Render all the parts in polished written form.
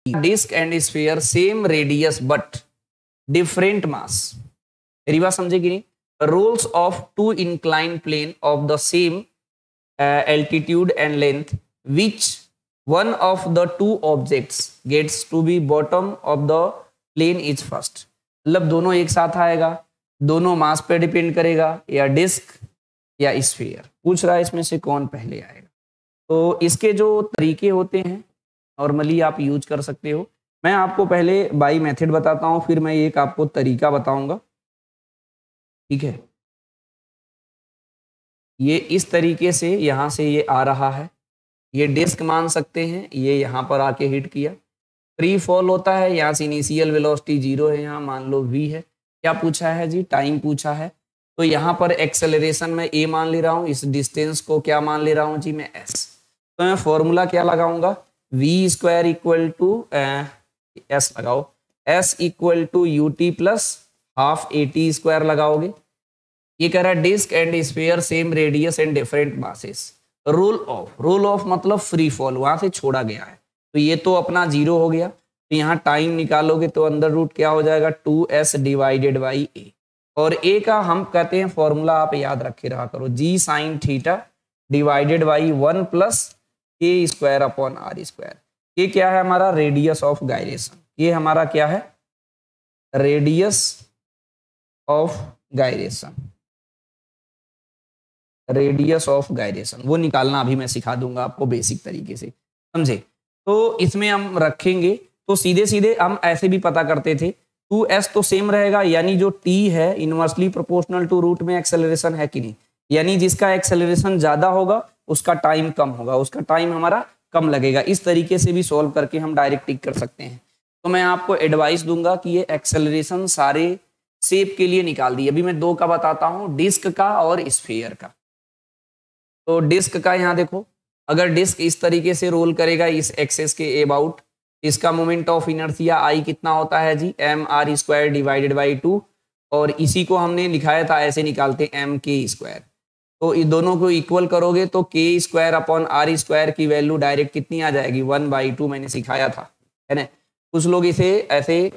Disc and sphere same radius but different mass. मेरी बात समझे कि नहीं? Rolls off two incline plane of the same altitude and length, which one of the two objects gets to be bottom of the plane is first। मतलब दोनों एक साथ आएगा, दोनों मास पे डिपेंड करेगा, या डिस्क या स्फीयर। पूछ रहा है इसमें से कौन पहले आएगा। तो इसके जो तरीके होते हैं नॉर्मली आप यूज कर सकते हो। मैं आपको पहले बाई मेथड बताता हूँ, फिर मैं एक आपको तरीका बताऊंगा। ठीक है, ये इस तरीके से यहाँ से ये आ रहा है, ये डिस्क मान सकते हैं, ये यहाँ पर आके हिट किया, फ्री फॉल होता है, यहाँ से इनिशियल वेलोसिटी 0 है, यहाँ मान लो v है। क्या पूछा है जी? टाइम पूछा है। तो यहाँ पर एक्सेलरेशन मैं a मान ले रहा हूँ, इस डिस्टेंस को क्या मान ले रहा हूँ जी? मैं s। तो मैं फॉर्मूला क्या लगाऊंगा? v square equal to s लगाओ, s equal to ut plus half at square लगाओगे। ये कह रहा है disc and sphere same radius and different masses. Roll off मतलब फ्री फॉल, वहां से छोड़ा गया है, तो ये तो अपना 0 हो गया। तो यहाँ टाइम निकालोगे तो अंडर रूट क्या हो जाएगा? 2s divided by a। और a का हम कहते हैं फॉर्मूला आप याद रखे रहा करो, g sine theta divided by 1 plus k square upon r square. ये क्या है? हमारा रेडियस ऑफ गायरेशन। ये हमारा क्या है? Radius of gyration. Radius of gyration वो निकालना अभी मैं सिखा दूंगा आपको बेसिक तरीके से, समझे? तो इसमें हम रखेंगे तो सीधे सीधे हम ऐसे भी पता करते थे, 2s तो सेम रहेगा, यानी जो t है इनवर्सली प्रोपोर्शनल टू रूट में एक्सेलरेशन है कि नहीं, यानी जिसका एक्सेलरेशन ज्यादा होगा उसका टाइम कम होगा, उसका टाइम हमारा कम लगेगा। इस तरीके से भी सॉल्व करके हम डायरेक्ट टिक कर सकते हैं। तो मैं आपको एडवाइस दूंगा कि ये एक्सेलरेशन सारे शेप के लिए निकाल दी। अभी मैं दो का बताता हूँ, डिस्क का और स्फीयर का। तो डिस्क का यहाँ देखो, अगर डिस्क इस तरीके से रोल करेगा इस एक्सेस के अबाउट, इसका मोमेंट ऑफ इनर्शिया आई कितना होता है जी? mr स्क्वायर डिवाइडेड बाई 2, और इसी को हमने लिखाया था ऐसे निकालते mk स्क्वायर। तो इन दोनों को इक्वल करोगे तो k square upon r square की वैल्यू डायरेक्ट कितनी आ जाएगी? 1/2 मैंने सिखाया था, है ना? कुछ लोग इसे ऐसे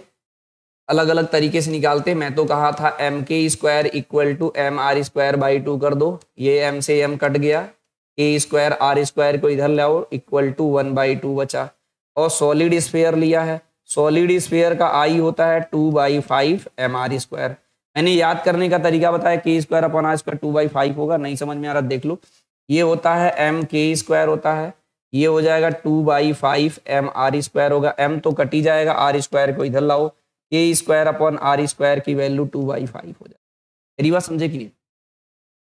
अलग अलग तरीके से निकालते, मैं तो कहा था mk square equal to mr square by 2 कर दो, ये m से m कट गया, k स्क्वायर r स्क्वायर को इधर लाओ इक्वल टू 1/2 बचा। और सॉलिड स्फीयर लिया है, सॉलिड स्फीयर का आई होता है 2/5 mr स्क्वायर। मैंने याद करने का तरीका बताया, k square upon r square 2/5 होगा, नहीं समझ में आ रहा देख लो, ये होता है mk स्क्वायर होता है, ये हो जाएगा 2/5 mr स्क्वायर होगा, m तो कट ही जाएगा, r स्क्वायर को इधर लाओ, k square upon r square की वैल्यू 2/5 हो जाए। मेरी बात समझे कि नहीं?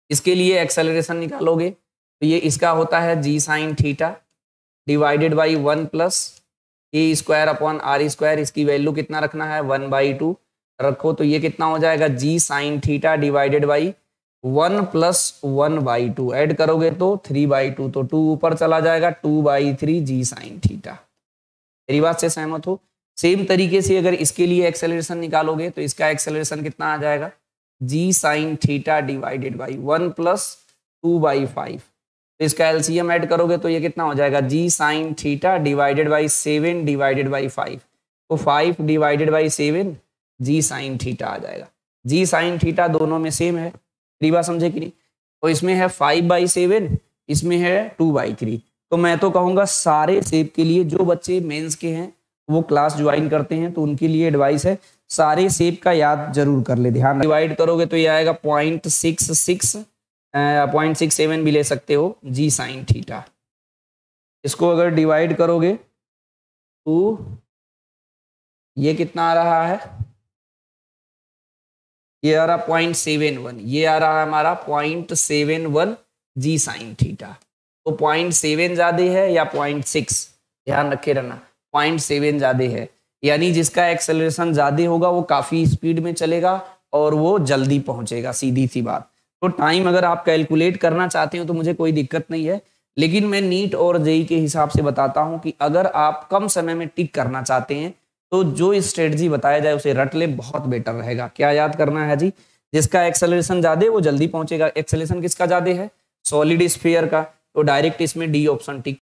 इसके लिए एक्सेलरेशन निकालोगे तो ये इसका होता है g sine theta divided by 1 plus k square upon r square, इसकी वैल्यू कितना रखना है? 1/2 रखो, तो ये कितना हो जाएगा? g sine theta divided by 1 plus 1/2 add करोगे तो 3/2, तो 2 ऊपर चला जाएगा, 2/3 g साइन थीटा। मेरी बात से सहमत हो? सेम तरीके से अगर इसके लिए एक्सेलरेशन निकालोगे तो इसका एक्सेलरेशन कितना आ जाएगा? g sine theta divided by 1 plus 2/5, तो इसका एलसीएम ऐड करोगे तो ये कितना हो जाएगा? g sine theta divided by 7 divided by 5, तो 5 divided by 7 g sine theta आ जाएगा। g साइन थीटा दोनों में सेम है, मेरी बात समझे कि नहीं? तो इसमें है 5/7, इसमें है 2/3। तो मैं तो कहूँगा सारे शेप के लिए जो बच्चे मेंस के हैं वो क्लास ज्वाइन करते हैं तो उनके लिए एडवाइस है, सारे शेप का याद जरूर कर ले। ध्यान डिवाइड करोगे तो ये आएगा 0.67 भी ले सकते हो g साइन थीटा। इसको अगर डिवाइड करोगे तो ये कितना आ रहा है? ये आ रहा 0.71, ये आ रहा है हमारा 0.71 g साइन थीटा। तो 0.7 ज्यादा है या 0.6? ध्यान रखे रहना, 0.7 ज्यादा है, यानी जिसका एक्सेलरेशन ज्यादा होगा वो काफी स्पीड में चलेगा और वो जल्दी पहुंचेगा, सीधी सी बात। तो टाइम अगर आप कैलकुलेट करना चाहते हो तो मुझे कोई दिक्कत नहीं है, लेकिन मैं नीट और जेई के हिसाब से बताता हूं कि अगर आप कम समय में टिक करना चाहते हैं तो जो स्ट्रेटजी बताया जाए उसे रट ले, बहुत बेटर रहेगा। क्या याद करना है जी? जिसका एक्सेलरेशन ज्यादा है वो जल्दी पहुंचेगा। एक्सेलरेशन किसका ज्यादा है? सॉलिड स्फीयर का, तो डायरेक्ट इसमें डी ऑप्शन टिक